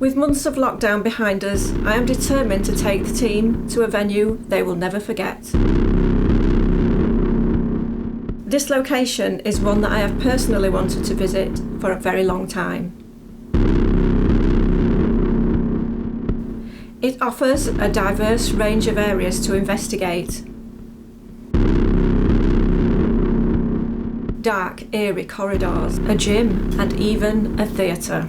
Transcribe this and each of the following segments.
With months of lockdown behind us, I am determined to take the team to a venue they will never forget. This location is one that I have personally wanted to visit for a very long time. It offers a diverse range of areas to investigate. Dark, eerie corridors, a gym, and even a theatre.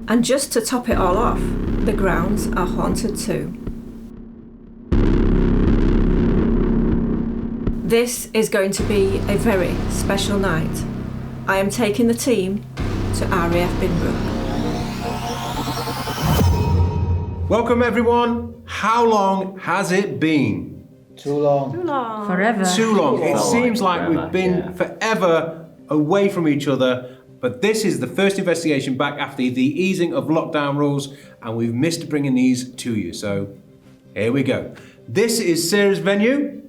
And just to top it all off, the grounds are haunted too. This is going to be a very special night. I am taking the team to RAF Binbrook. Welcome everyone. How long has it been? Too long. Too long. Forever. Too long. It seems like forever, we've been forever away from each other. But this is the first investigation back after the easing of lockdown rules, and we've missed bringing these to you. So here we go. This is Sara's venue.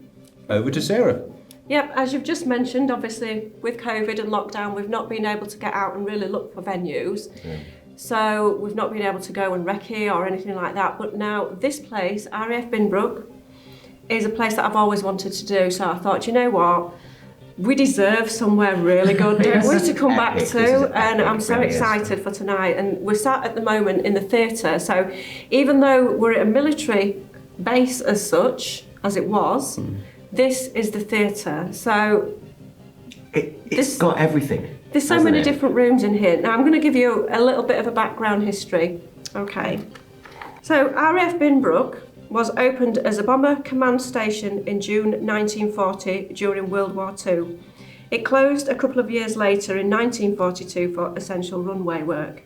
Over to Sara. Yep, as you've just mentioned, obviously with COVID and lockdown, we've not been able to get out and really look for venues. Yeah. So we've not been able to go and recce or anything like that. But now this place, RAF Binbrook, is a place that I've always wanted to do. So I thought, you know what? We deserve somewhere really good to come back to, and I'm so excited for tonight. And we're sat at the moment in the theatre, so even though we're at a military base as such, as it was, this is the theatre. So it's got everything. There's so many different rooms in here. Now I'm going to give you a little bit of a background history. Okay. So RAF Binbrook was opened as a bomber command station in June 1940 during World War II. It closed a couple of years later in 1942 for essential runway work.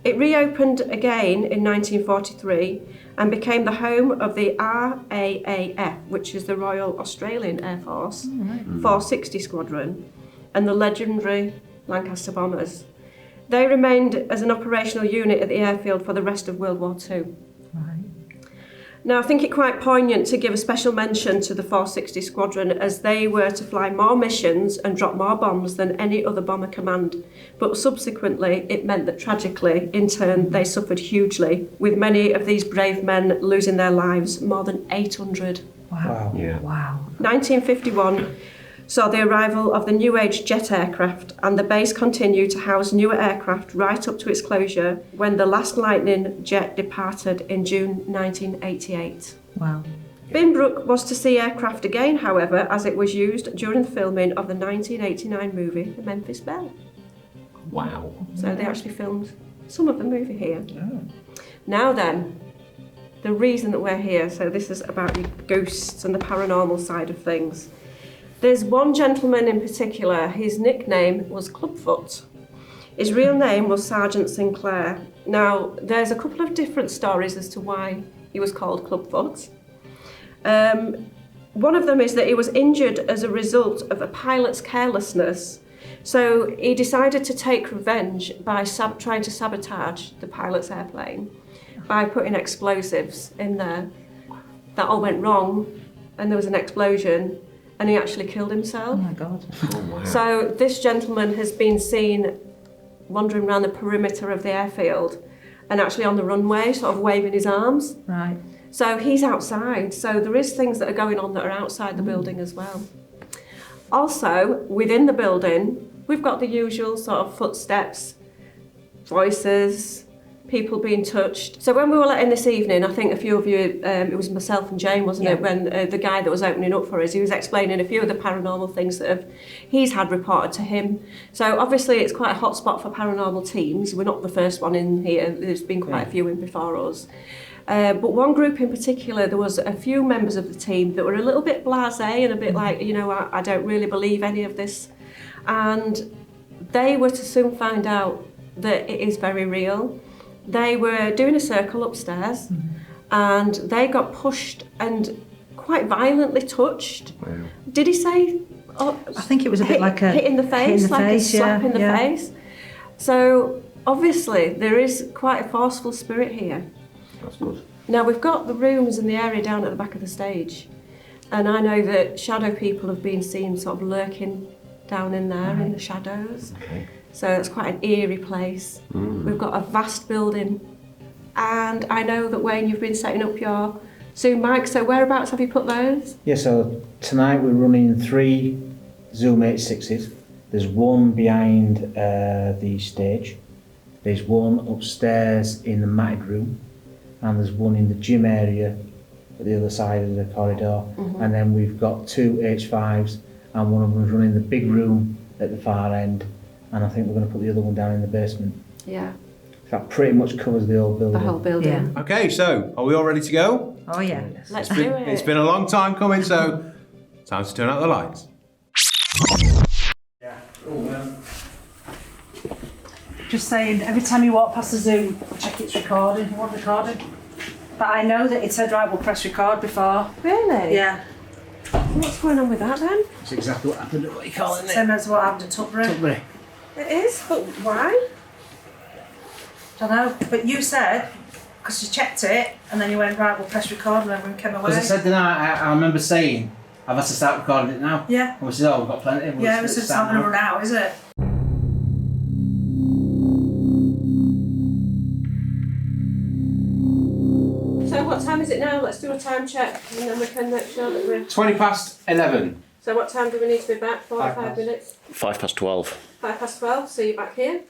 It reopened again in 1943 and became the home of the RAAF, which is the Royal Australian Air Force, 460 Squadron, and the legendary Lancaster Bombers. They remained as an operational unit at the airfield for the rest of World War II. Now, I think it quite poignant to give a special mention to the 460 Squadron, as they were to fly more missions and drop more bombs than any other bomber command. But subsequently, it meant that tragically, in turn, they suffered hugely, with many of these brave men losing their lives, more than 800. Wow. Yeah. Wow. 1951 saw the arrival of the new age jet aircraft, and the base continued to house newer aircraft right up to its closure when the last Lightning jet departed in June 1988. Wow. Binbrook was to see aircraft again, however, as it was used during the filming of the 1989 movie The Memphis Belle. Wow. So they actually filmed some of the movie here. Oh. Now then, the reason that we're here, so this is about the ghosts and the paranormal side of things. There's one gentleman in particular, his nickname was Clubfoot. His real name was Sergeant Sinclair. Now, there's a couple of different stories as to why he was called Clubfoot. One of them is that he was injured as a result of a pilot's carelessness. So he decided to take revenge by trying to sabotage the pilot's airplane by putting explosives in there. That all went wrong, and there was an explosion, and he actually killed himself. Oh my God. Oh, wow. So this gentleman has been seen wandering around the perimeter of the airfield and actually on the runway, sort of waving his arms. Right. So he's outside. So there is things that are going on that are outside the building as well. Also, within the building, we've got the usual sort of footsteps, voices, people being touched. So when we were let in this evening, I think a few of you, it was myself and Jane, wasn't it, when the guy that was opening up for us, he was explaining a few of the paranormal things that he's had reported to him. So obviously it's quite a hot spot for paranormal teams. We're not the first one in here. There's been quite a few in before us. But one group in particular, there was a few members of the team that were a little bit blasé and a bit like, you know, I don't really believe any of this. And they were to soon find out that it is very real. They were doing a circle upstairs and they got pushed and quite violently touched. Wow. Did he say? Oh, I think it was a bit like a hit in the face, a slap in the face. So obviously there is quite a forceful spirit here. That's good. Now we've got the rooms and the area down at the back of the stage, and I know that shadow people have been seen sort of lurking down in there in the shadows. Okay. So it's quite an eerie place. We've got a vast building. And I know that, Wayne, you've been setting up your Zoom mics, so whereabouts have you put those? Yeah, so tonight we're running 3 Zoom 86s. There's one behind the stage. There's one upstairs in the matted room. And there's one in the gym area at the other side of the corridor. And then we've got 2 H5s, and one of them's running the big room at the far end. And I think we're going to put the other one down in the basement. Yeah. That pretty much covers the whole building. The whole building. Yeah. Okay, so are we all ready to go? Oh yeah. Let's do it. It's been a long time coming, so time to turn out the lights. Just saying, every time you walk past the Zoom, check it's recording. You want recording? But I know that it said, right, we'll press record before. Really? Yeah. What's going on with that then? That's exactly what happened at what you call it. Same as what happened at Tutbury. Tutbury. It is, but why? Don't know. But you said, because you checked it, and then you went, right, we'll press record, and everyone came away. Because I said, didn't I remember saying, I've had to start recording it now. Yeah. And we said, oh, we've got plenty. We'll Yeah, it's not going to run out, is it? So what time is it now? Let's do a time check and then we can make sure that we're... 20 past 11. So what time do we need to be back? 45 minutes? 12. 12. See you back here.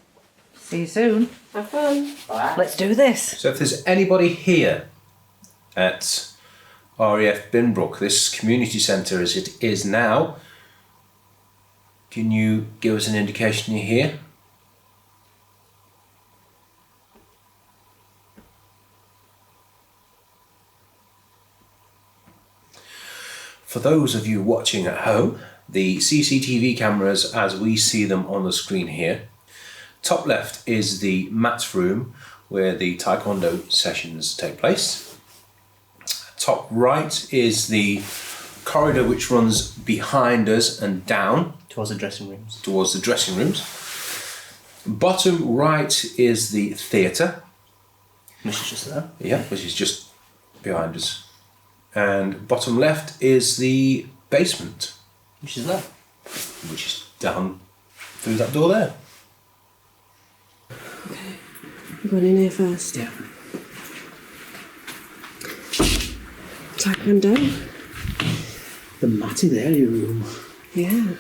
See you soon. Have fun. Let's do this. So if there's anybody here at RAF Binbrook, this community centre as it is now, can you give us an indication you're here? For those of you watching at home, the CCTV cameras as we see them on the screen here. Top left is the mat room where the Taekwondo sessions take place. Top right is the corridor which runs behind us and down Towards the dressing rooms. towards the dressing rooms. Bottom right is the theatre. Which is just there. Yeah, which is just behind us. And bottom left is the basement, Which is there. which is down through that door there. We're going in here first. Yeah. Taekwondo. The matted area room. Yeah.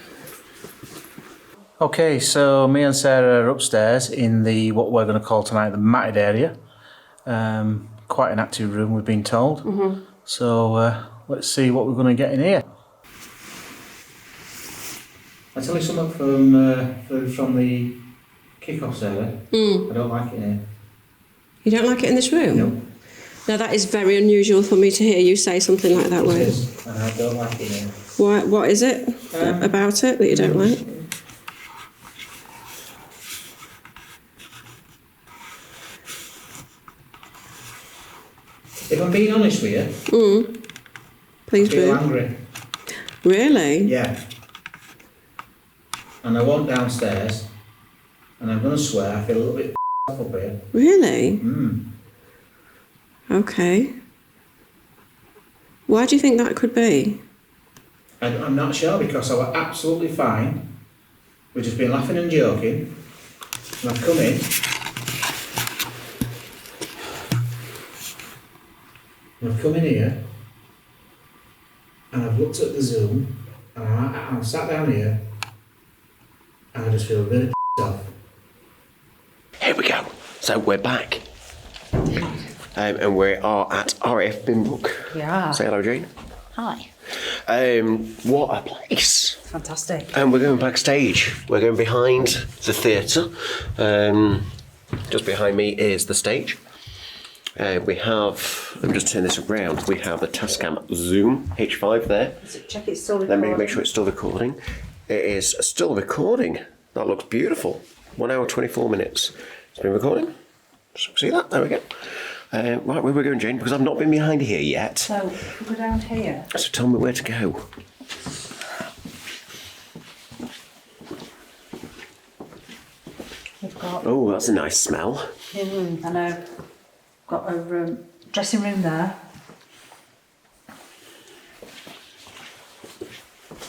Okay, so me and Sarah are upstairs in the what we're going to call tonight the matted area. Quite an active room, we've been told. So let's see what we're going to get in here. I'll tell you something from the kick-off, Sarah. I don't like it here. You don't like it in this room? No. Now that is very unusual for me to hear you say something like that, It Wayne. is, and I don't like it here. What is it about it that you don't like? If I'm being honest with you, Please I feel do. angry. Really? Yeah. And I went downstairs, and I'm going to swear, I feel a little bit up here. Really? Okay. Why do you think that could be? I'm not sure, because I was absolutely fine. We've just been laughing and joking. And I've come in. And I've come in here. And I've looked at the Zoom. And I'm sat down here. And I just feel really off. Here we go. So we're back. And we are at RAF Binbrook. Yeah. Say hello, Jane. Hi. What a place. Fantastic. And we're going backstage. We're going behind the theatre. Just behind me is the stage. We have, let me just turn this around. We have the Tascam Zoom H5 there. Check it's still Let recording. me make sure it's still recording. It is still recording. That looks beautiful. 1 hour, 24 minutes. It's been recording. See that? There we go. Right, where we're going, Jane, because I've not been behind here yet. So, we're down here. So tell me where to go. We've got, Oh, that's a nice smell. I know, got a dressing room there.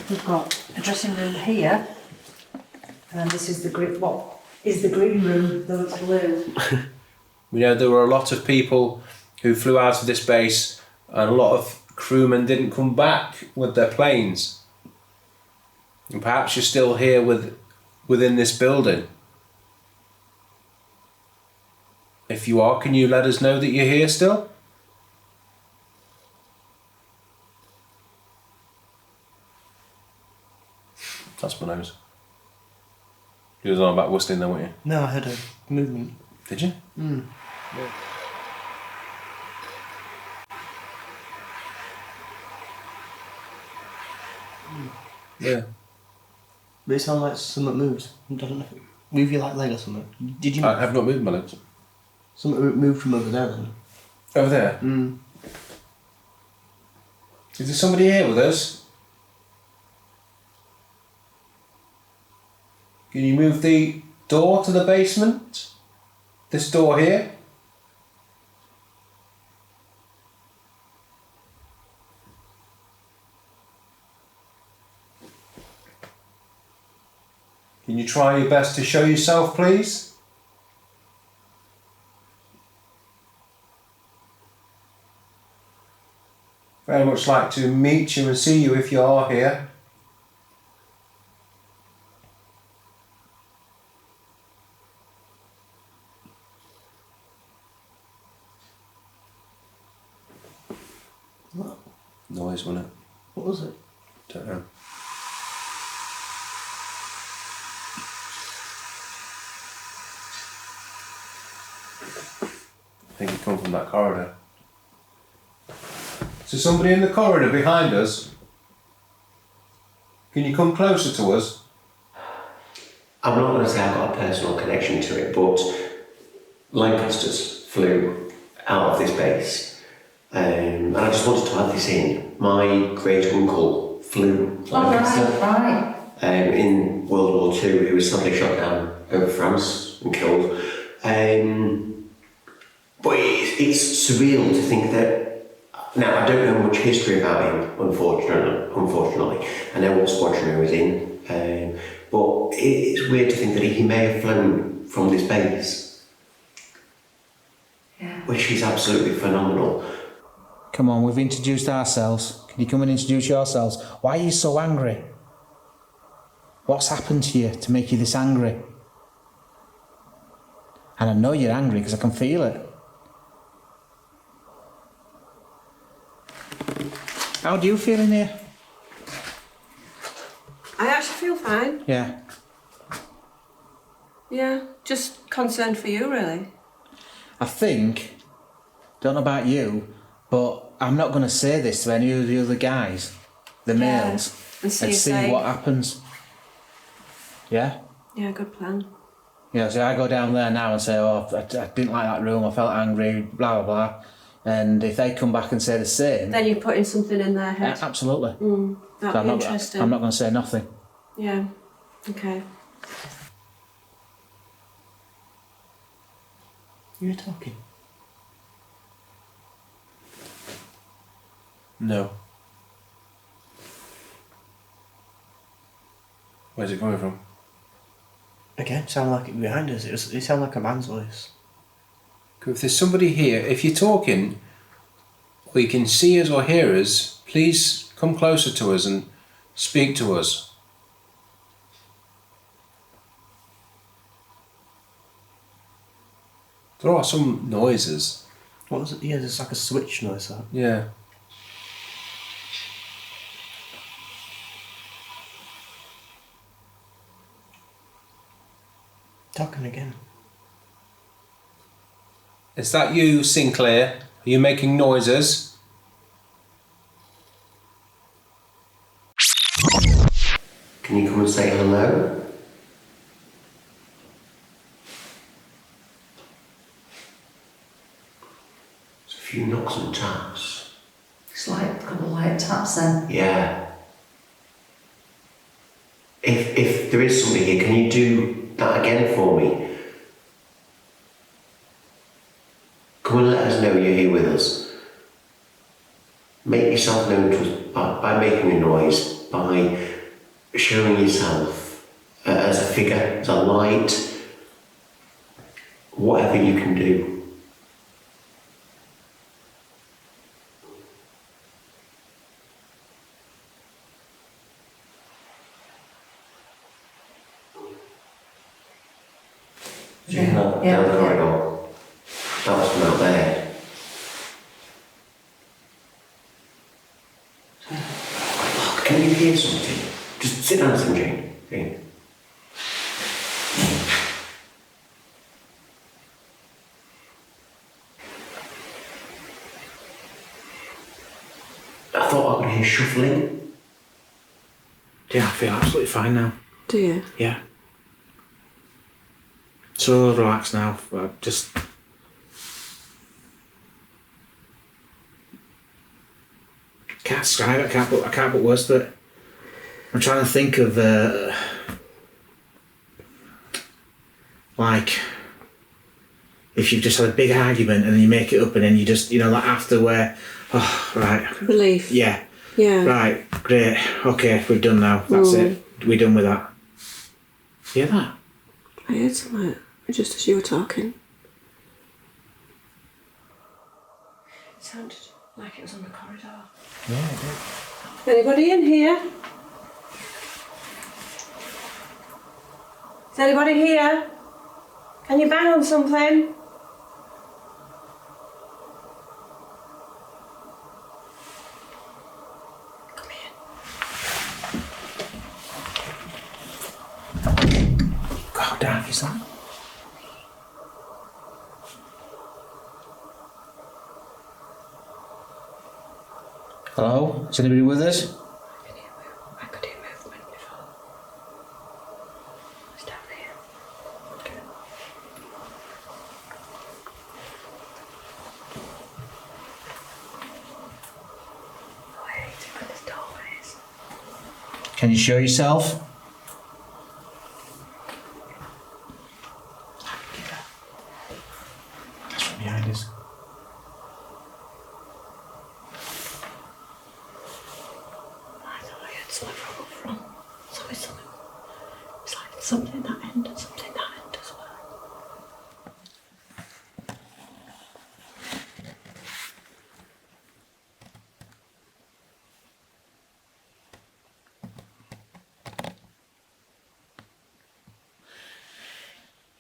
We've got a dressing room here. And then this is the group, what is the green room, though it's blue. We know there were a lot of people who flew out of this base, and a lot of crewmen didn't come back with their planes. And perhaps you're still here within this building. If you are, can you let us know that you're here still? That's my nose. You was on about whistling then, weren't you? No, I heard a movement. Did you? Mm. Yeah. But it sounded like something moves. I don't know. Move your like leg or something. Did you? I have not moved my legs. Something moved from over there then. Over there? Mm. Is there somebody here with us? Can you move the door to the basement? This door here? Can you try your best to show yourself, please? Very much like to meet you and see you if you are here. What? Noise, wasn't it? What was it? Don't know. I think it come from that corridor. So somebody in the corridor behind us. Can you come closer to us? I'm not going to say I've got a personal connection to it, but Lancasters flew out of this base. And I just wanted to add this in. My great uncle flew Lancaster in World War II. He was sadly shot down over France and killed. But it's surreal to think that. Now I don't know much history about him, unfortunately. I know what squadron he was in, but it's weird to think that he may have flown from this base, which is absolutely phenomenal. Come on, we've introduced ourselves. Can you come and introduce yourselves? Why are you so angry? What's happened to you to make you this angry? And I know you're angry because I can feel it. How do you feel in here? I actually feel fine. Yeah. Yeah, just concerned for you, really. I think, don't know about you, but I'm not going to say this to any of the other guys, the males, and see what happens. Yeah? Yeah, good plan. Yeah, so I go down there now and say, oh, I didn't like that room, I felt angry, blah, blah, blah. And if they come back and say the same... Then you're putting something in their head. Absolutely. That'd be interesting. I'm not going to say nothing. Yeah, okay. You were talking. No. Where's it coming from? Again, it sounded like it behind us. It sounded like a man's voice. If there's somebody here, if you're talking, or you can see us or hear us, please come closer to us and speak to us. There are some noises. What was it? Yeah, there's like a switch noise. That. Yeah. Talking again. Is that you, Sinclair? Are you making noises? Can you come and say hello? There's a few knocks and taps. It's like a couple of light taps then. Yeah. If there is somebody here, can you do that again for me? Come and let us know you're here with us. Make yourself known to us by making a noise, by showing yourself as a figure, as a light, Whatever you can do. Down the corridor. That was from out there. Oh, can you hear something? Just sit down, Jane. Jane. I thought I could hear shuffling. Yeah, I feel absolutely fine now. Do you? Yeah. So relaxed now. I just. Can't describe it. I can't put words to it. I'm trying to think of like if you've just had a big argument and then you make it up and then you just like after where right. Relief. Yeah. Yeah. Right. Great. Okay, we're done now. That's it. We're done with that. Hear that? I heard something just as you were talking. It sounded like it was on the corridor. Yeah, it did. Anybody in here? Is anybody here? Can you bang on something? Come here. How dark is that? Hello? Is anybody with us? I could hear movement before. It's down here. Okay. Oh, I hate it when there's doorways. Can you show yourself? That's from behind us. Something that end and something that end as well.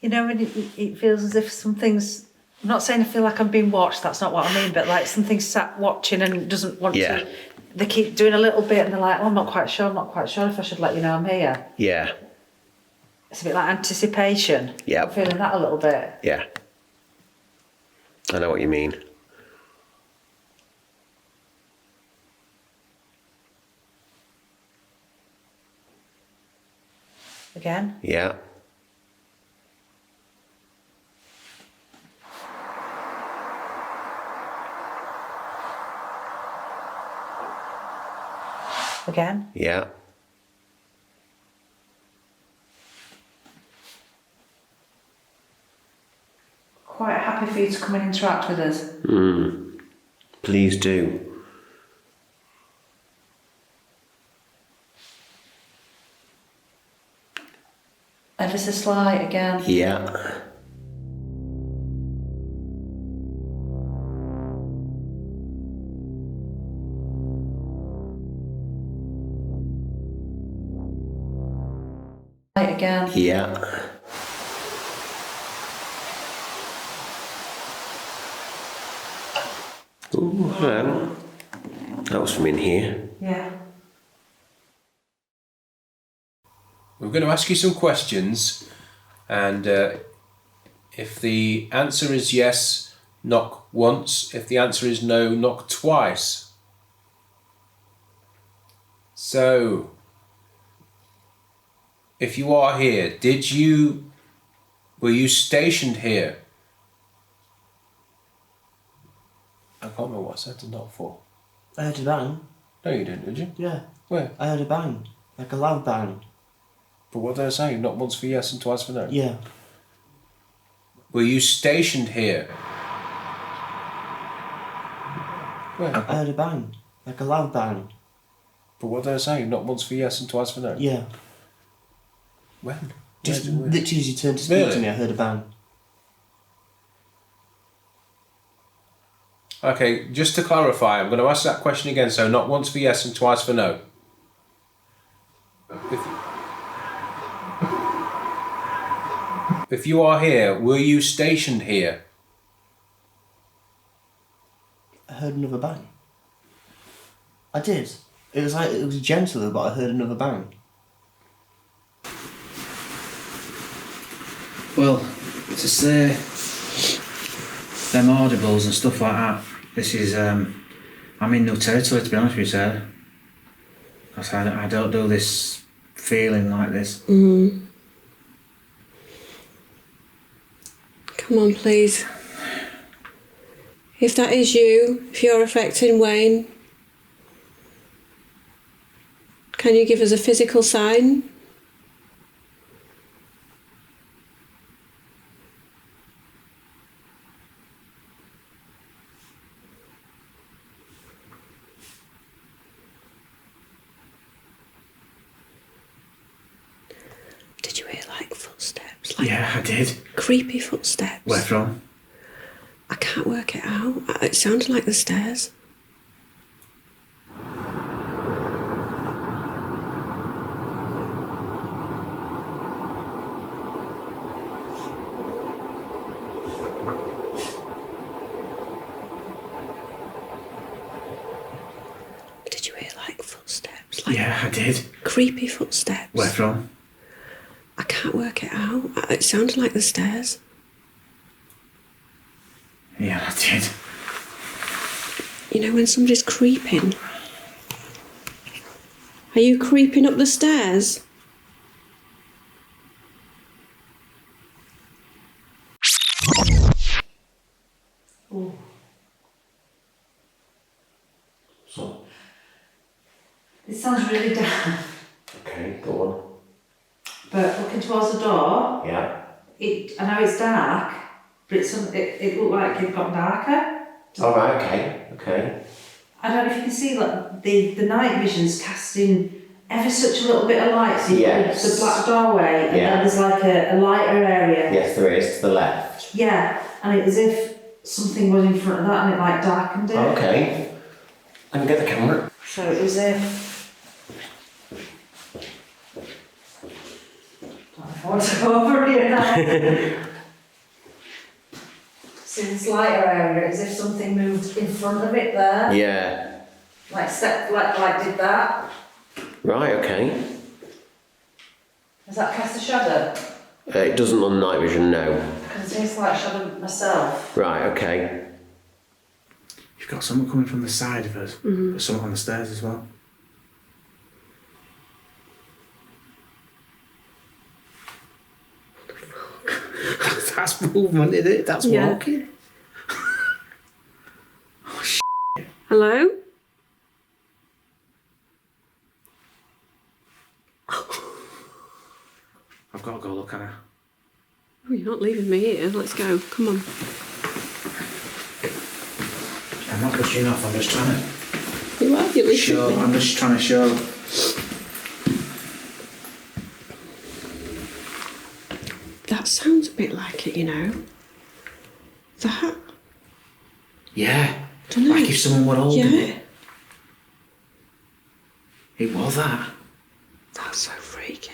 You know, when it feels as if something's. I'm not saying I feel like I'm being watched. That's not what I mean. But like something's sat watching and doesn't want to. They keep doing a little bit and they're like, "Oh, I'm not quite sure. I'm not quite sure if I should let you know I'm here." Yeah. It's a bit like anticipation. Yeah. I'm feeling that a little bit. Yeah. I know what you mean. Again? Yeah. Again? Yeah. Quite happy for you to come and interact with us. Please do. Ever so slight again. Yeah. Again. Yeah. Ooh, hello. That was from in here. Yeah. We're going to ask you some questions, and if the answer is yes, knock once. If the answer is no, knock twice. So, if you are here, were you stationed here? I can't remember what I said to knock for. I heard a bang. No, you didn't, did you? Yeah. Where? I heard a bang. Like a loud bang. But what did I say? Not once for yes and twice for no? Yeah. Were you stationed here? Where? I heard a bang. Like a loud bang. But what did I say? Not once for yes and twice for no? Yeah. When? Just Where? literally as you turned to speak to Really? me, I heard a bang. Okay, just to clarify, I'm going to ask that question again, so not once for yes and twice for no. If you are here, were you stationed here? I heard another bang. I did. It was gentle, but I heard another bang. Well, to say them audibles and stuff like that, this is, I'm in new territory, to be honest with you, Sarah. Because I don't do this feeling like this. Come on, please. If that is you, if you're affecting Wayne, can you give us a physical sign? Did you hear like footsteps? Like Yeah, I did. creepy footsteps. Where from? I can't work it out. It sounded like the stairs. Did you hear like footsteps? Like Yeah, I did. creepy footsteps. Where from? I can't work it out. It sounded like the stairs. Yeah, I did. You know when somebody's creeping? Are you creeping up the stairs? It sounds really dark. Okay, go on. But looking towards the door, Yeah. I know it's dark, but it looked like it got darker. All right. Okay. I don't know if you can see like the night vision's casting ever such a little bit of light through the black doorway, and then there's like a lighter area. Yes, there is to the left. Yeah, and it's as if something was in front of that and it like darkened it. Okay. Let me get the camera. So it was if. I want to go over here now. See this lighter area, as if something moved in front of it there. Yeah. Like did that. Right. Okay. Does that cast a shadow? It doesn't on night vision, no. I can see a slight shadow myself. Right. Okay. You've got someone coming from the side of us. There's someone on the stairs as well. That's movement, isn't it? That's walking. Oh, shit. Hello? I've got to go look at her. Oh, you're not leaving me here. Let's go. Come on. I'm not pushing off, I'm just trying to You are? You're leaving show. me. I'm just trying to show. That sounds a bit like it, you know. That? Yeah. Dunno. Like if someone were holding Yeah. it. It was that. That's so freaky.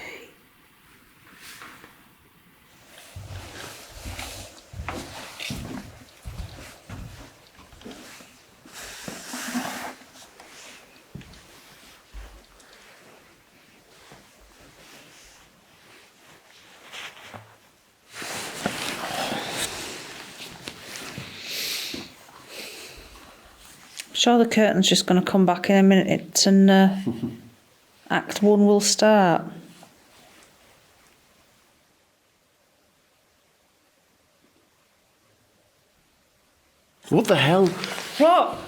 Sure, the curtain's just going to come back in a minute and Act 1 will start. What the hell? What?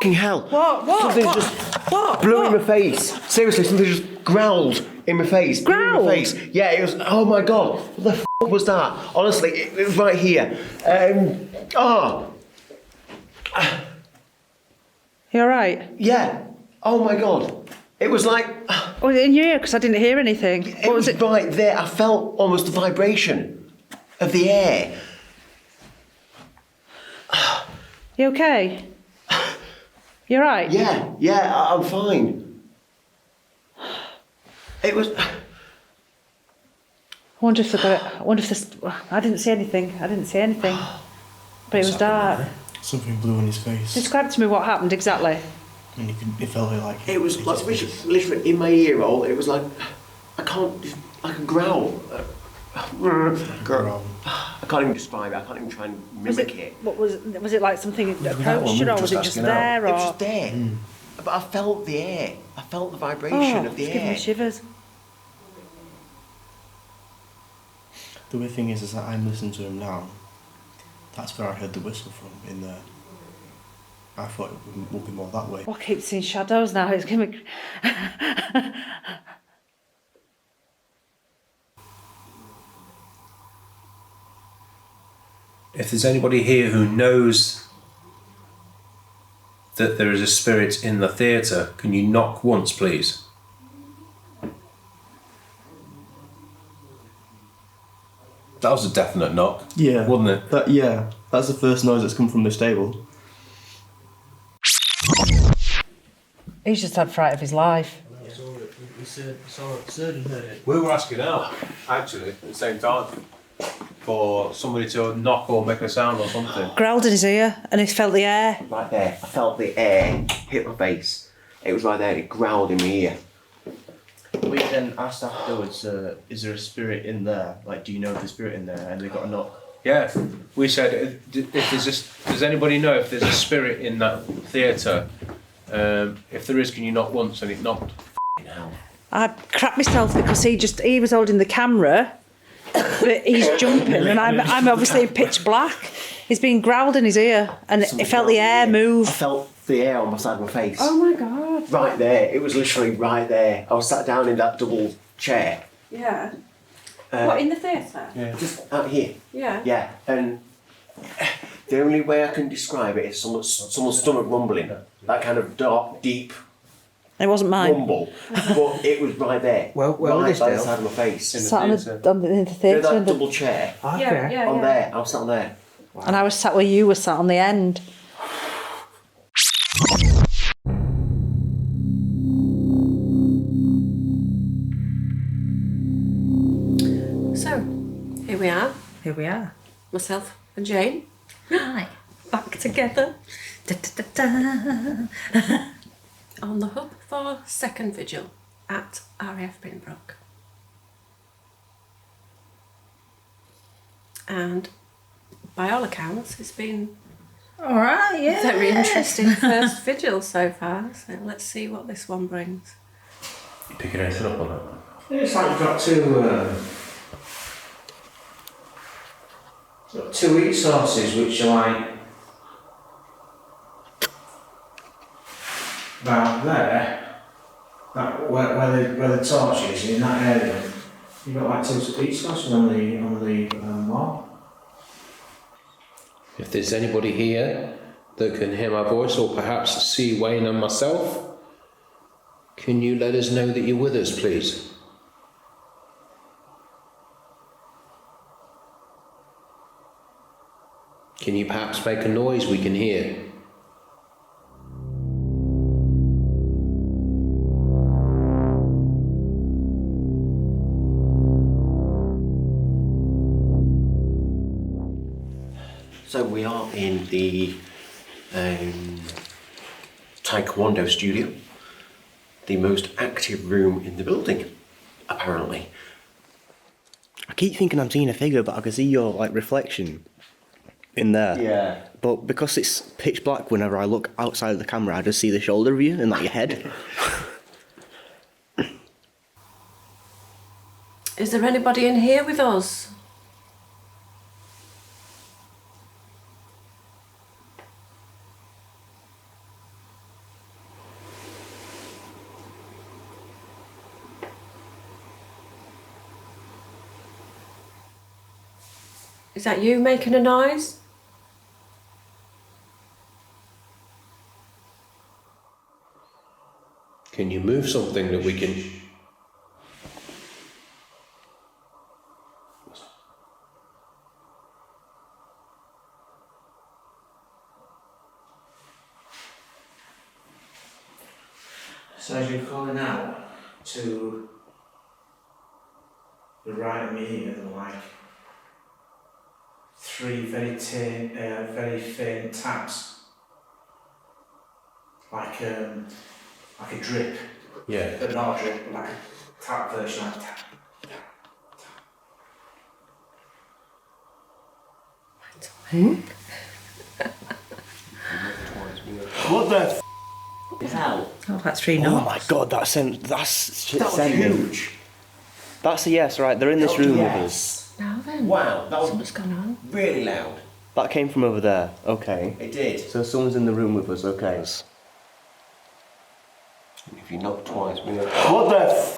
Fucking hell! What? Something What? just What? blew in What? my face. Seriously, something just growled in my face. blew in Growled? my face. Yeah, it was. Oh my god! What the fuck was that? Honestly, it was right here. You alright? Yeah. Oh my god! It was like. Was it in your ear? Because I didn't hear anything. It was right there. I felt almost the vibration of the air. You okay? You're right? Yeah, I'm fine. It was... I wonder if they got it. I wonder if this. I didn't see anything. But it was dark. Something blue in his face. Describe to me what happened exactly. And it felt like... It was like literally in my ear hole. It was like I could growl. Growl. I can't even describe it. I can't even try and mimic it. What was it like something approached you, or was it just asking there? It Or was just there. But I felt the air. I felt the vibration of the it's giving air. me shivers. The weird thing is that I'm listening to him now. That's where I heard the whistle from, in there. I thought it would be more that way. I keep seeing shadows now. It's giving me. If there's anybody here who knows that there is a spirit in the theatre, can you knock once, please? That was a definite knock. Yeah. Wasn't it? That's the first noise that's come from this table. He's just had fright of his life. We were asking out, actually, at the same time, for somebody to knock or make a sound or something. Growled in his ear, and he felt the air. Right there. I felt the air hit my face. It was right there. It growled in my ear. We then asked afterwards, is there a spirit in there? Like, do you know if there's a spirit in there? And they got a knock. Yeah, we said if does anybody know if there's a spirit in that theatre? If there is, can you knock once? And it knocked. Hell. I crapped myself because he was holding the camera, but he's jumping, and I'm obviously in pitch black. He's been growled in his ear, and he felt the air move. I felt the air on my side of my face. Oh my god! Right there. It was literally right there. I was sat down in that double chair. Yeah. What, in the theatre? Yeah. Just out here. Yeah. Yeah. And the only way I can describe it is someone's stomach rumbling. That kind of dark, deep It wasn't mine. rumble. But it was right there. Where right was by this, the Dale? side of my face. Sat in the You know theatre, that double chair? Yeah. On there. I was sat on there. and I was sat where you were sat on the end. So, here we are, Here we are. myself and Jane, Hi. back together Da, da, da, da. on the hub for second vigil at RAF Binbrook. And by all accounts, it's been All right, yeah. a very interesting first vigil so far. So let's see what this one brings. You picking anything up on that? It's like you've got two heat sources which are like about there, that where the torch is in that area. You've got like two heat sources on the wall. If there's anybody here that can hear my voice or perhaps see Wayne and myself, can you let us know that you're with us, please? Can you perhaps make a noise we can hear? So we are in the Taekwondo studio, the most active room in the building, apparently. I keep thinking I'm seeing a figure, but I can see your like reflection in there. Yeah. But because it's pitch black, whenever I look outside of the camera, I just see the shoulder of you and like your head. Is there anybody in here with us? Is that you making a noise? Can you move something that we can... So as you're calling out to the right of me here, there are like three very faint taps, like a drip, Yeah. but not a drip, but like a tap version, like tap. What the Hell. Oh, that's 3 Oh knots. my god, that's shit That was sending. huge. That's a yes, right? They're in this room with us. Now then. Wow, that was What's going on? really loud. That came from over there. Okay. It did. So someone's in the room with us. Okay. If you knock twice, we go. What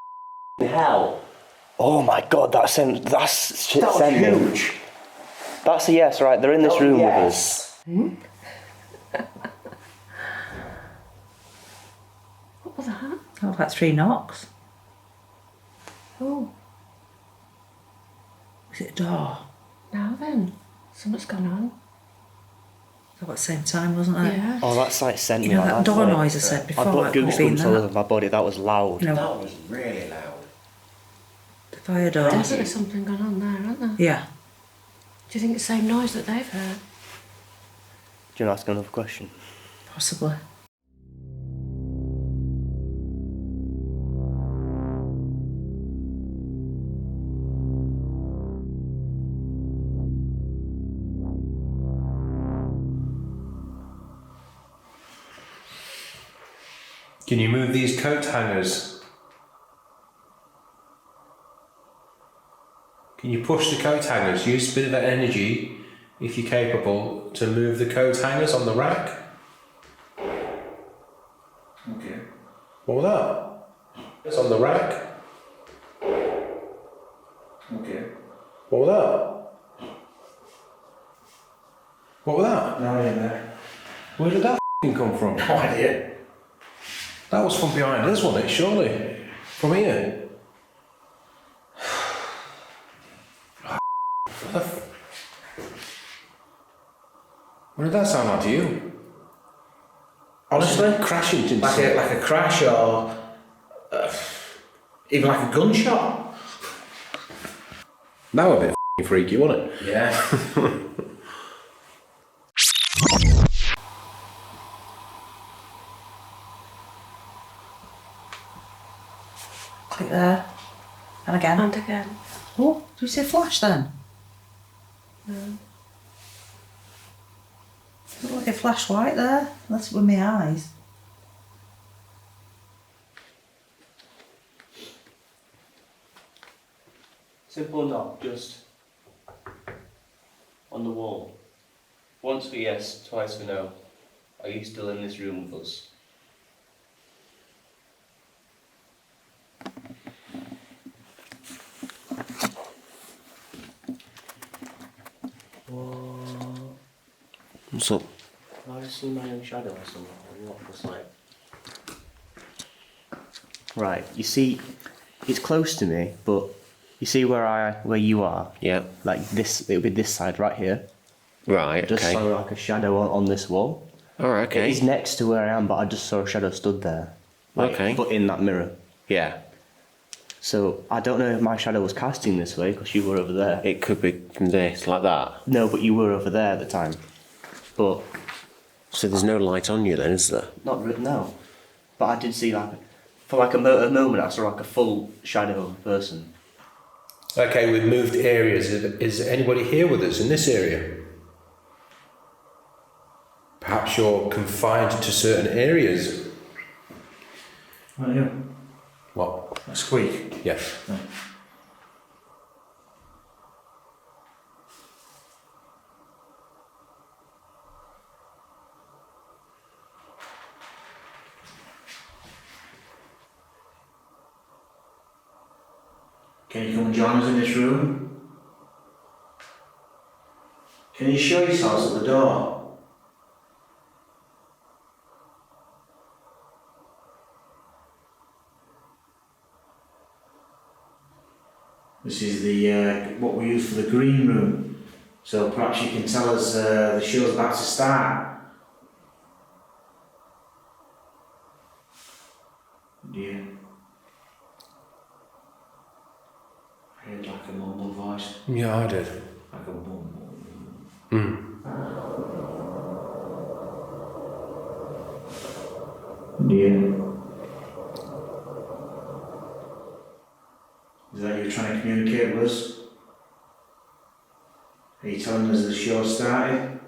the Hell. Oh my god, that's shit That was sending. huge. That's a yes, right? They're in this room with us. What was that? Oh, that's 3 knocks. Oh, Was it a door? now then. Something's gone on. At the same time, wasn't it? Yeah. Oh, that's like sent You me. know like, that that's door like, noise I said before? I got That could have been goosebumps all that. over my body. That was loud. You know, That was really loud. the fire door. Definitely something gone on there, hasn't there? Yeah. Do you think it's the same noise that they've heard? Do you want to ask another question? Possibly. Can you move these coat hangers? Can you push the coat hangers? Use a bit of that energy, if you're capable, to move the coat hangers on the rack. Okay. What was that? It's on the rack. Okay. What was that? What was that? Now you're in there. Where did that f***ing come from? No idea. That was from behind us, wasn't it? Surely. From here. What did that sound like to you? Honestly, Crashing into like a crash or even like a gunshot. That was a bit f***ing freaky, wasn't it? Yeah. Click there. And again. And again. Oh, do you say flash then? No. Look like a flashlight there. That's with my eyes. Simple knock, just on the wall. Once for yes, twice for no. Are you still in this room with us? What's up? I see my own shadow or something. What was like? Right, you see, it's close to me, but you see where you are? Yeah. Like this, it would be this side right here. Right, Just okay. saw like a shadow on this wall. Alright, okay. It is next to where I am, but I just saw a shadow stood there. Like, Okay. But in that mirror. Yeah. So I don't know if my shadow was casting this way because you were over there. It could be this, like that. No, but you were over there at the time. But So there's no light on you then, is there? not no. But I did see like for like a moment I saw like a full shadow of a person. Okay, we've moved areas. Is anybody here with us in this area? Perhaps you're confined to certain areas. What are you? What? A squeak. Yes. Can you come and join us in this room? Can you show yourselves at the door? This is the what we use for the green room. So perhaps you can tell us the show's about to start. Yeah. I heard like a mumble voice. Yeah, I did. Like a mumble. Yeah. Is that you trying to communicate with us? Are you telling us the show started?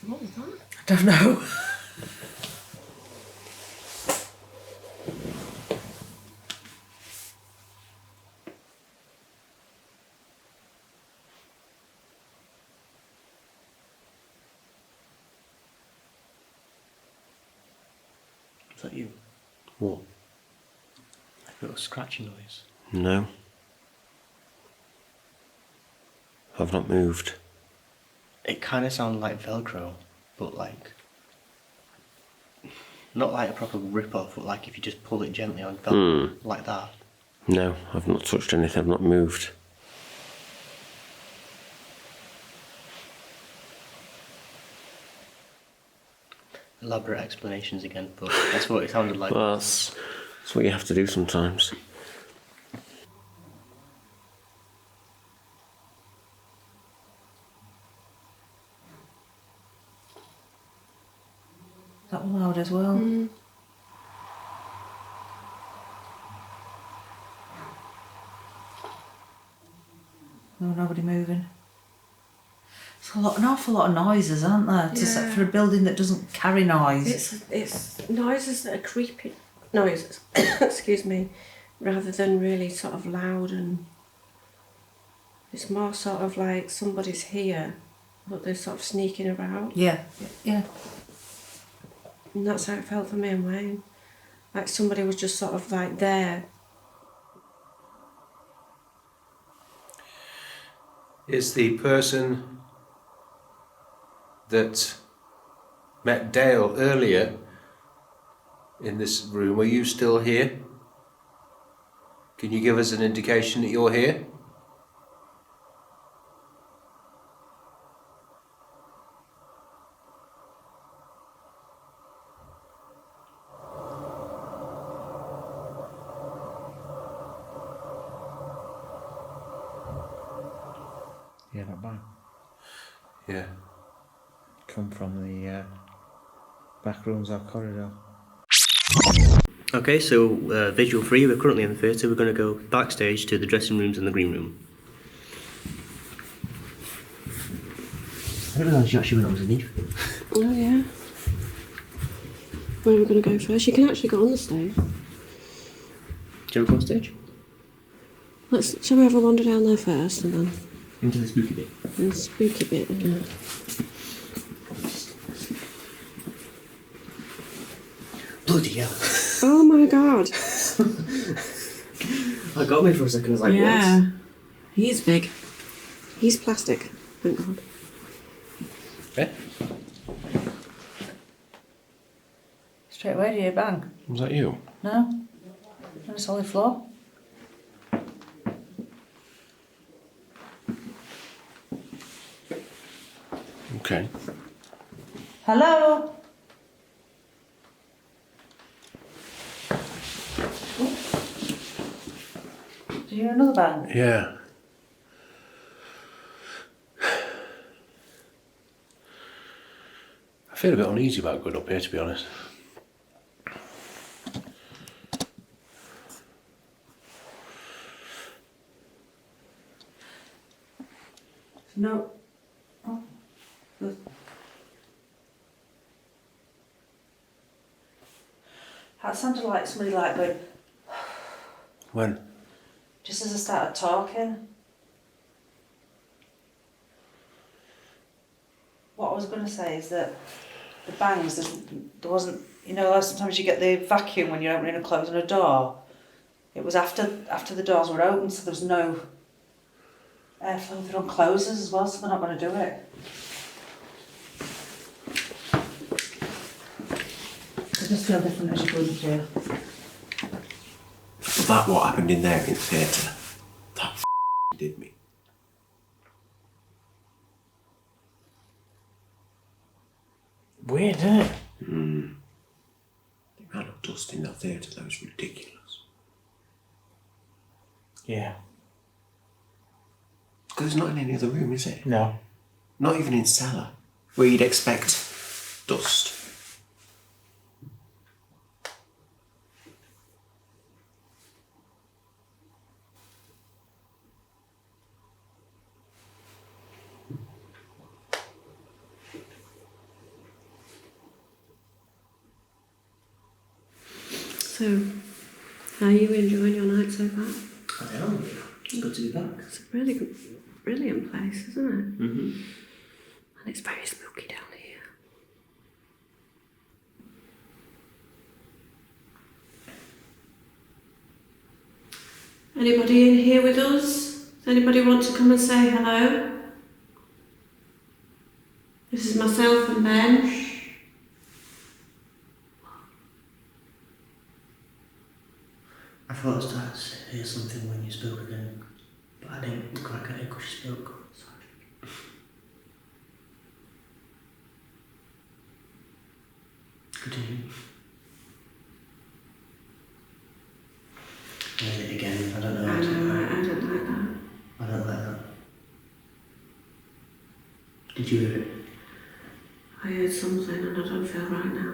What was that? I don't know. Is that you? What? Like a little scratching noise. No. I've not moved. It kind of sounded like Velcro, but like... Not like a proper rip-off, but like if you just pull it gently on Velcro, like that. No, I've not touched anything, I've not moved. Elaborate explanations again, but that's what it sounded like. Well, that's what you have to do sometimes. That was loud as well. No, nobody moving. It's an awful lot of noises, aren't there? Yeah. For a building that doesn't carry noise. It's noises that are creepy noises, excuse me, rather than really sort of loud, and it's more sort of like somebody's here, but they're sort of sneaking about. Yeah, yeah. And that's how it felt for me and Wayne. Like somebody was just sort of like there. Is the person that met Dale earlier in this room, are you still here? Can you give us an indication that you're here? Yeah, not bad. Yeah. Come from the back rooms or corridor. Okay, so visual 3, we're currently in the theatre. We're going to go backstage to the dressing rooms and the green room. I didn't realise you actually went underneath. Oh yeah. Where are we going to go first? You can actually go on the stage. Do you want to go on stage? Shall we have a wander down there first and then? Into the spooky bit. The spooky bit, yeah. Bloody hell. Oh my god. I got me for a second, I was like, Yeah. what? He's big. He's plastic, thank god. Eh? Straight away, do you bang? Was that you? No? On a solid floor? Okay. Hello? Did you hear another bang? Yeah. I feel a bit uneasy about going up here, to be honest. No. Oh. That sounded like somebody like going, When? just as I started talking. What I was going to say is that the bangs, there wasn't, you know, like sometimes you get the vacuum when you're opening and closing a door. It was after the doors were open, so there was no airflow through on closes as well, so they're not going to do it. It just feel different as you go into jail. That what happened in there in the theatre? That did me. dust in that theatre, that was ridiculous. Yeah. Because it's not in any other room, is it? No. Not even in cellar, where you'd expect dust. So, how are you enjoying your night so far? I am. It's good to be back. It's a really good, brilliant place, isn't it? Mm-hmm. And it's very spooky down here. Anybody in here with us? Does anybody want to come and say hello? This is myself and Ben. I thought I started to hear something when you spoke again, but I didn't quite get it because you spoke. Sorry. Continue. Heard it again. I don't know. I don't like that. I don't like that. Did you hear it? I heard something and I don't feel right now.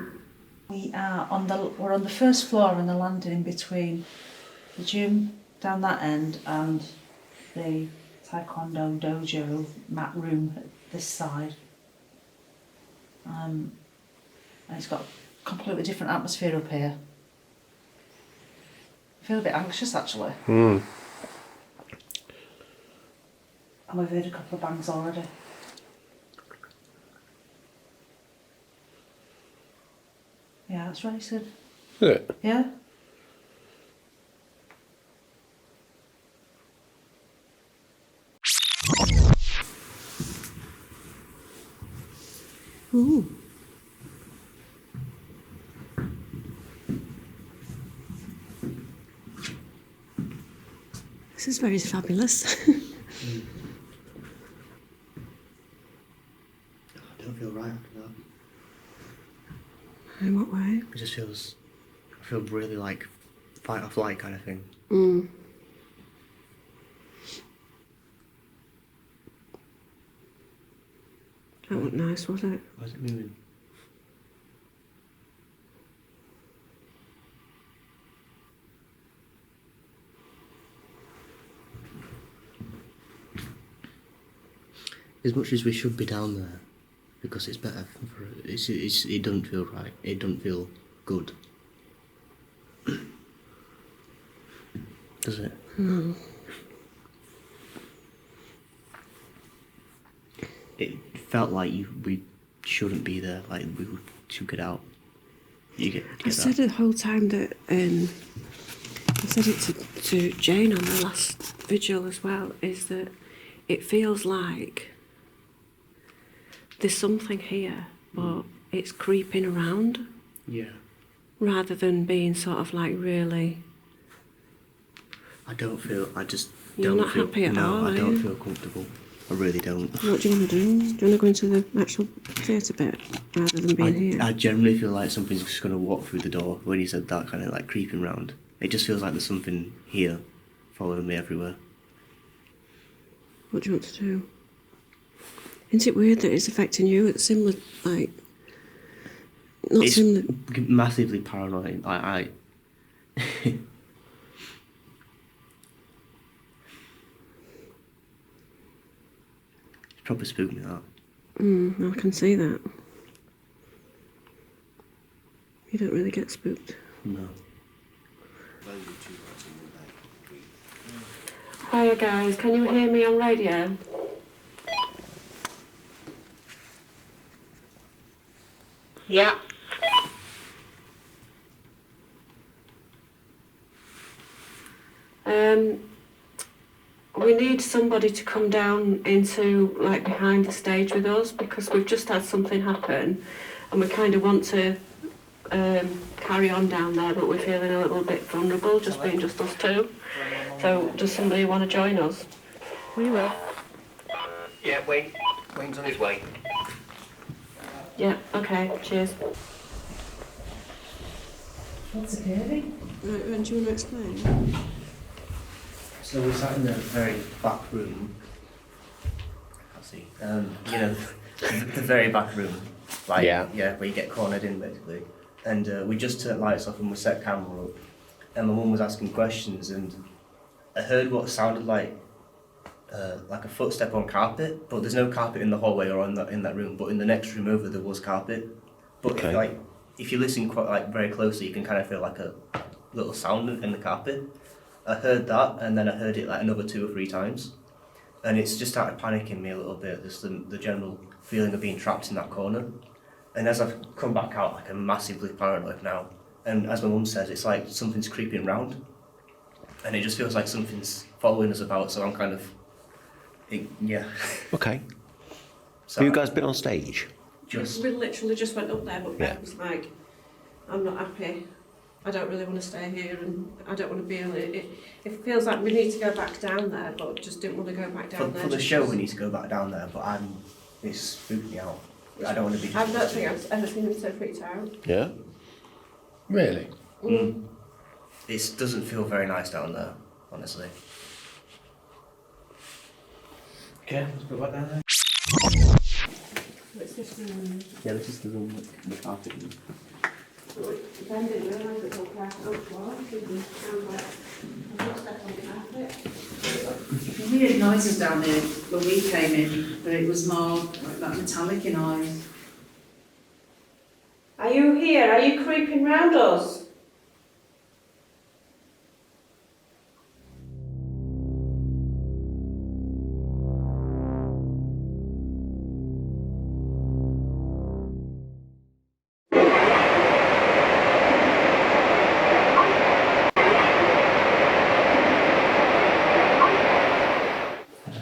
We're on the first floor on the landing between the gym down that end and the Taekwondo dojo mat room at this side. And it's got a completely different atmosphere up here. I feel a bit anxious actually. And we've heard a couple of bangs already. Yeah, that's really good. Is it? Yeah? Ooh. This is very fabulous. I don't feel right after that. In what way? It just feels, I feel really like fight or flight kind of thing. Mm. That wasn't nice, was it? Why is it moving? As much as we should be down there, because it's better for it doesn't feel right. It doesn't feel good. Does it? No. It felt like we shouldn't be there. Like we should get out. You get I said the whole time that I said it to Jane on the last vigil as well, is that it feels like there's something here, but it's creeping around. Yeah. Rather than being sort of like really. I just You're don't not feel. happy at all, No, I are don't you? feel comfortable. I really don't. What do you want to do? Do you want to go into the actual theatre bit rather than being here? I generally feel like something's just going to walk through the door when he said that, kind of like creeping round. It just feels like there's something here following me everywhere. What do you want to do? Isn't it weird that it's affecting you? It's similar, like... Not It's similar... massively paranoid. I It's probably spooked me, that. I can see that. You don't really get spooked. No. Hiya guys, can you hear me on radio? Yeah. We need somebody to come down into like behind the stage with us because we've just had something happen and we kind of want to carry on down there, but we're feeling a little bit vulnerable just being just us two. So does somebody want to join us? We will. Yeah, Wayne's on his way. Yeah, okay, cheers. What's a curvy? Right, Ren, do you want to explain? So we sat in the very back room. Let's see. You know, the very back room. Like, Yeah. where you get cornered in basically. And we just turned lights off and we set camera up. And my mum was asking questions, and I heard what sounded like a footstep on carpet, but there's no carpet in the hallway or in that room. But in the next room over, there was carpet. But Okay. if you listen quite very closely, you can kind of feel like a little sound in the carpet. I heard that, and then I heard it like another 2 or 3 times, and it's just started panicking me a little bit. Just the general feeling of being trapped in that corner. And as I've come back out, like I'm massively paranoid now. And as my mum says, it's like something's creeping round, and it just feels like something's following us about. So I'm kind of, yeah. Okay. So Have you guys been on stage? Just We literally just went up there, but Yeah. Ben was like, I'm not happy. I don't really want to stay here, and I don't want to be on it. It feels like we need to go back down there, but just didn't want to go back down there. for the just show, because- we need to go back down there, but it's spooked me out. I don't want to be. I don't think I've ever seen him so freaked out. Yeah. Really? It doesn't feel very nice down there, honestly. Okay, let's go back down there. It's just been Yeah, this is the room with the carpet. Ben didn't realise it was all carpet on the floor. It sounds like a footstep on the carpet. Weird noises down there when we came in, but it was more like that metallic noise. Are you here? Are you creeping round us?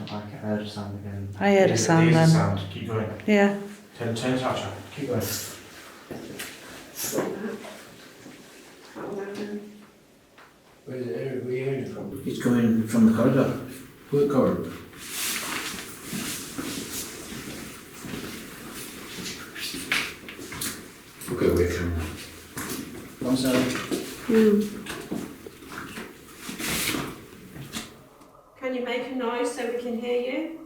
I heard a sound again. I heard a sound then. Sound. Keep going. Yeah. Turn the touch. Keep going. Where are you hearing it from? It's coming from the corridor. What corridor? Look at the camera. Go on, Sara. Can you make a noise so we can hear you?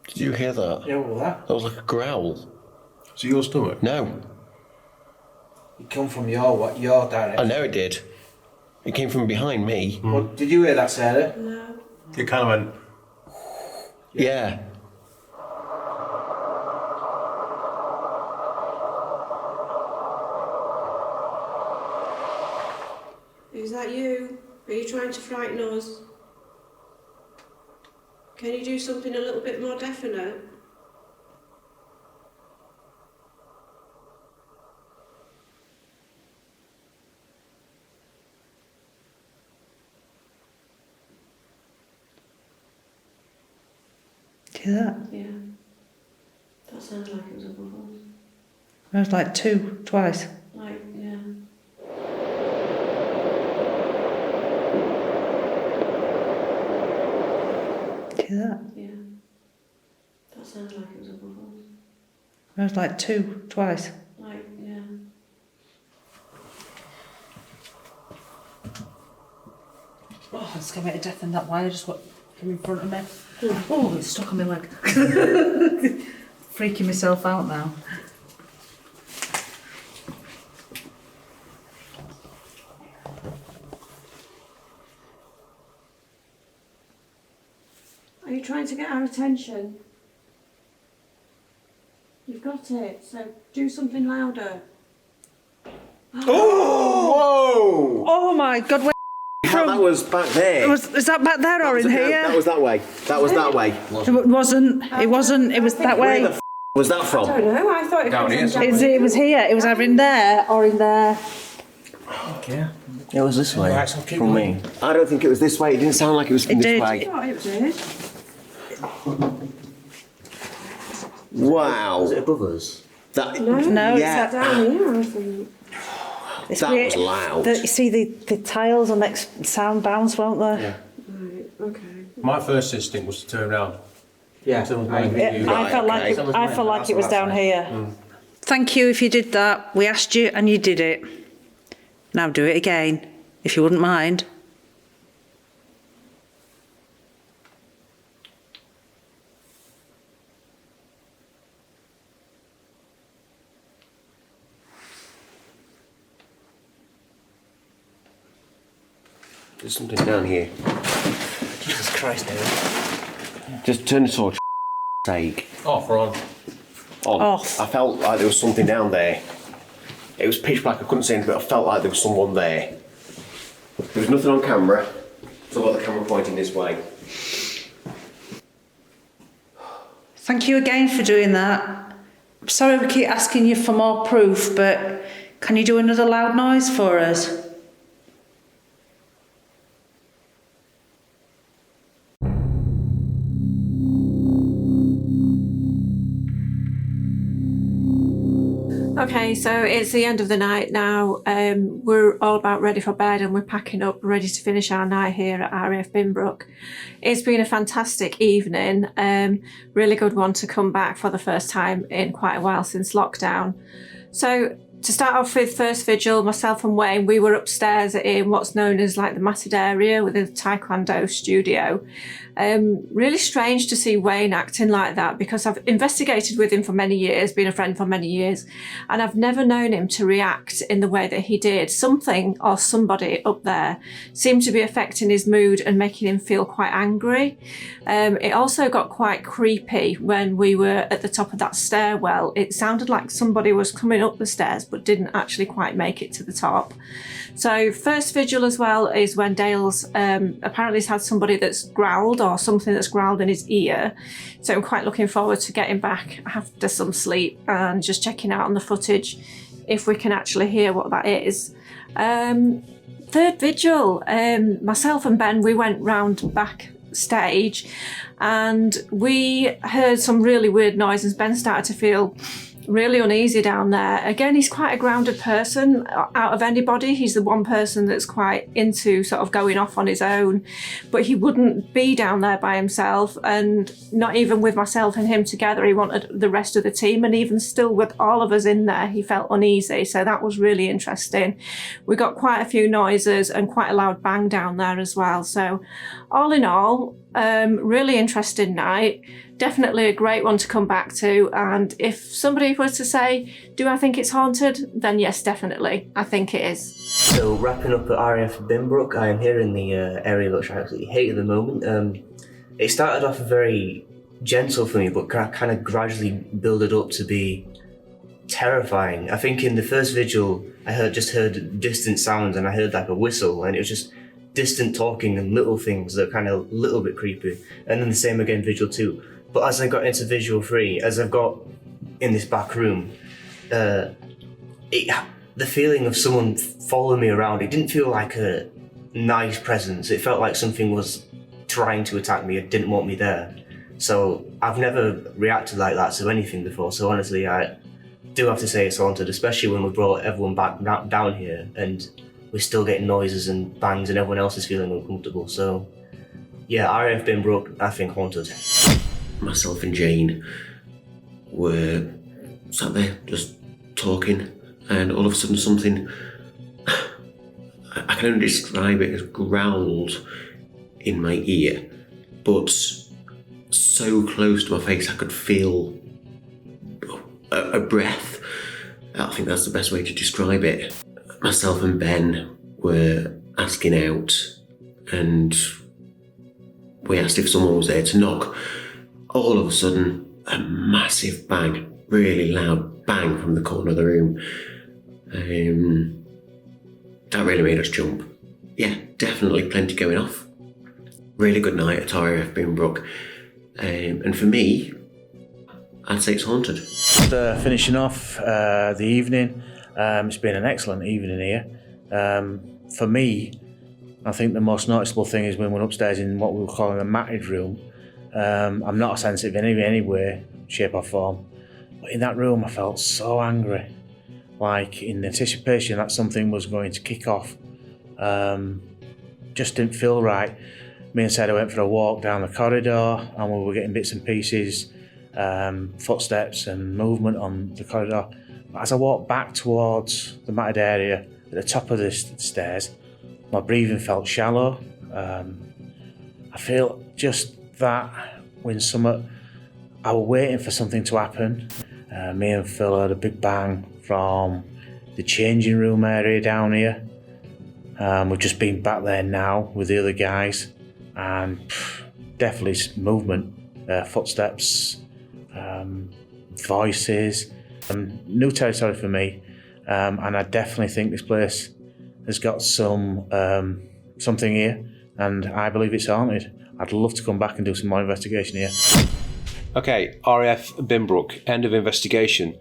Did you hear that? Yeah, what was that? That was like a growl. Is it your stomach? No. It come from your direction. I know it did. It came from behind me. What, did you hear that, Sarah? No. It kind of went. Yeah. Is that you? Are you trying to frighten us? Can you do something a little bit more definite? Do you hear that? Yeah. That sounded like it was above us. It was like 2, twice. Like, yeah. Do you hear that? Yeah. That sounded like it was above us. It was like 2, twice. Like, yeah. Oh, it's going to death and that wire just what came in front of me. Oh, it's stuck on my leg. Freaking myself out now. Are you trying to get our attention? You've got it, so do something louder. Oh! Oh my God, where That was back there. is that back there or in here? That was that way. That was that way. It wasn't, it was that Where way. the was that I from? don't know, I thought it Down was here. It was here, it was either in there or in there. Okay. It was this way. Right, so keep From me. I don't think it was this way. It didn't sound like it was from It this did. way. Oh, it did. Wow. Is it above us? That, No, yeah. It's down here, I think. It's That weird. was loud. You see the tiles on next sound bounce, won't they? Yeah. Right, okay. My first instinct was to turn around. Yeah, Someone's I going agree. to hit you. I felt like okay. I felt like it was down here. Thank you if you did that. We asked you and you did it. Now do it again, if you wouldn't mind. There's something down here. Jesus Christ, David. Just turn the torch, sake. Off or on? On. Off. I felt like there was something down there. It was pitch black, I couldn't see anything, but I felt like there was someone there. There was nothing on camera, so I got the camera pointing this way. Thank you again for doing that. I'm sorry we keep asking you for more proof, but can you do another loud noise for us? Okay, so it's the end of the night now. We're all about ready for bed and we're packing up, ready to finish our night here at RAF Binbrook. It's been a fantastic evening, really good one to come back for the first time in quite a while since lockdown. So to start off with first vigil, myself and Wayne, we were upstairs in what's known as like the matted area with a Taekwondo studio. Really strange to see Wayne acting like that because I've investigated with him for many years, been a friend for many years, and I've never known him to react in the way that he did. Something or somebody up there seemed to be affecting his mood and making him feel quite angry. It also got quite creepy when we were at the top of that stairwell. It sounded like somebody was coming up the stairs but didn't actually quite make it to the top. So first vigil as well is when Dale's apparently has had somebody that's growled or something that's growled in his ear. So I'm quite looking forward to getting back after some sleep and just checking out on the footage if we can actually hear what that is. Third vigil, myself and Ben, we went round backstage and we heard some really weird noises. Ben started to feel really uneasy down there. Again, he's quite a grounded person. Out of anybody, he's the one person that's quite into sort of going off on his own, but he wouldn't be down there by himself, and not even with myself and him together. He wanted the rest of the team, and even still with all of us in there, he felt uneasy. So that was really interesting. We got quite a few noises and quite a loud bang down there as well. So all in all, really interesting night. Definitely a great one to come back to, and if somebody was to say, do I think it's haunted? Then yes, definitely. I think it is. So wrapping up at RAF Binbrook, I am here in the area which I absolutely hate at the moment. It started off very gentle for me, but kind of gradually builded up to be terrifying. I think in the first vigil, I just heard distant sounds, and I heard like a whistle, and it was just distant talking and little things that kind of a little bit creepy. And then the same again, vigil 2. But as I got into vigil 3, as I've got in this back room, the feeling of someone following me around, it didn't feel like a nice presence. It felt like something was trying to attack me and didn't want me there. So I've never reacted like that to anything before. So honestly, I do have to say it's haunted, especially when we brought everyone back down here and we're still getting noises and bangs and everyone else is feeling uncomfortable. So yeah, RAF Binbrook, I think haunted. Myself and Jane were sat there just talking, and all of a sudden something, I can only describe it as growled in my ear, but so close to my face I could feel a breath. I think that's the best way to describe it. Myself and Ben were asking out, and we asked if someone was there to knock. All of a sudden, a massive bang, really loud bang from the corner of the room. That really made us jump. Yeah, definitely plenty going off. Really good night at RAF Binbrook. And for me, I'd say it's haunted. Finishing off the evening, it's been an excellent evening here. For me, I think the most noticeable thing is when we went upstairs in what we were calling the matted room. I'm not a sensitive in any way, shape or form, but in that room I felt so angry. like in anticipation that something was going to kick off. Just didn't feel right. Me and Sara went for a walk down the corridor and we were getting bits and pieces, footsteps and movement on the corridor. But as I walked back towards the matted area at the top of the stairs, my breathing felt shallow. I feel just that when I was waiting for something to happen. Me and Phil heard a big bang from the changing room area down here. We've just been back there now with the other guys, and definitely movement, footsteps, voices. New territory for me, and I definitely think this place has got something here, and I believe it's haunted. I'd love to come back and do some more investigation here. Okay, RAF Binbrook, end of investigation.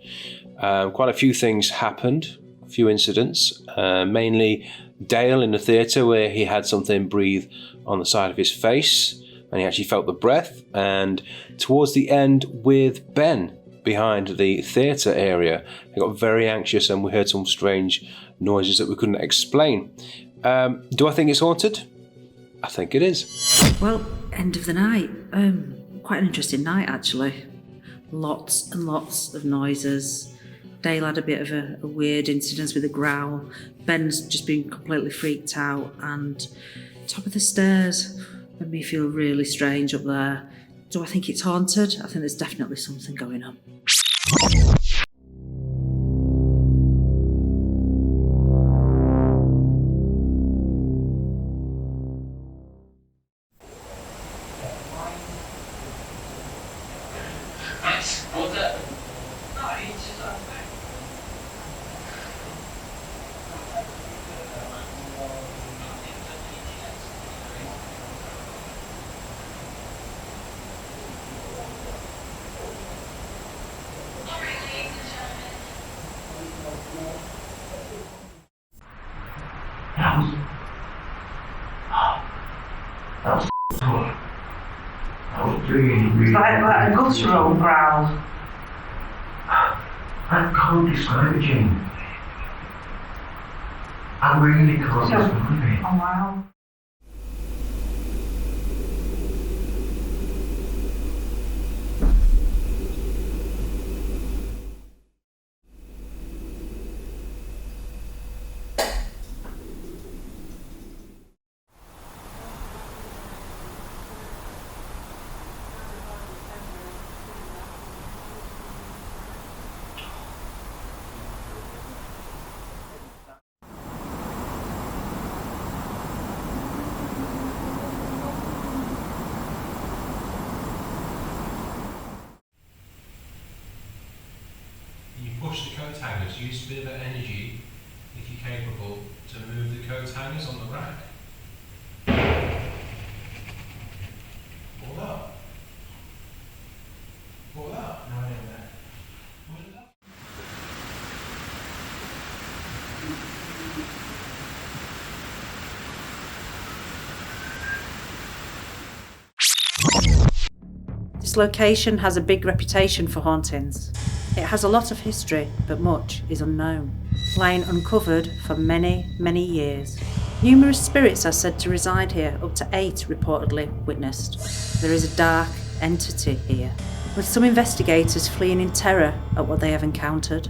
Quite a few things happened, a few incidents, mainly Dale in the theatre where he had something breathe on the side of his face and he actually felt the breath, and towards the end with Ben behind the theatre area. He got very anxious and we heard some strange noises that we couldn't explain. Do I think it's haunted? I think it is. Well, end of the night. Quite an interesting night, actually. Lots and lots of noises. Dale had a bit of a weird incident with a growl. Ben's just been completely freaked out. And top of the stairs made me feel really strange up there. Do I think it's haunted? I think there's definitely something going on. Like a guttural growl. I can't describe it, Jane. I really can't describe it. Oh wow. Push the coat hangers, use a bit of energy if you're capable to move the coat hangers on the rack. Pull that. Pull that. No, in there. What is that? This location has a big reputation for hauntings. It has a lot of history, but much is unknown, lying uncovered for many, many years. Numerous spirits are said to reside here, up to 8 reportedly witnessed. There is a dark entity here, with some investigators fleeing in terror at what they have encountered.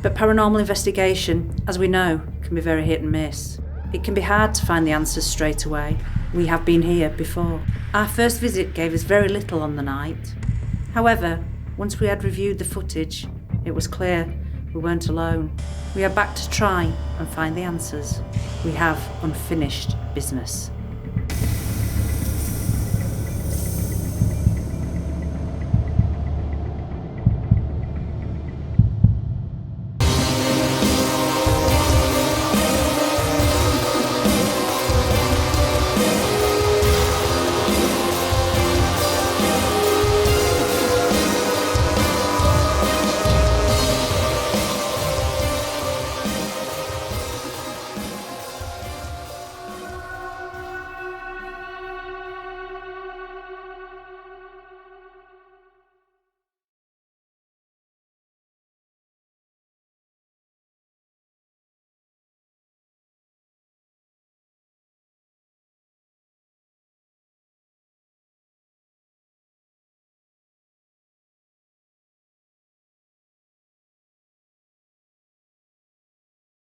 But paranormal investigation, as we know, can be very hit and miss. It can be hard to find the answers straight away. We have been here before. Our first visit gave us very little on the night. However, once we had reviewed the footage, it was clear we weren't alone. We are back to try and find the answers. We have unfinished business.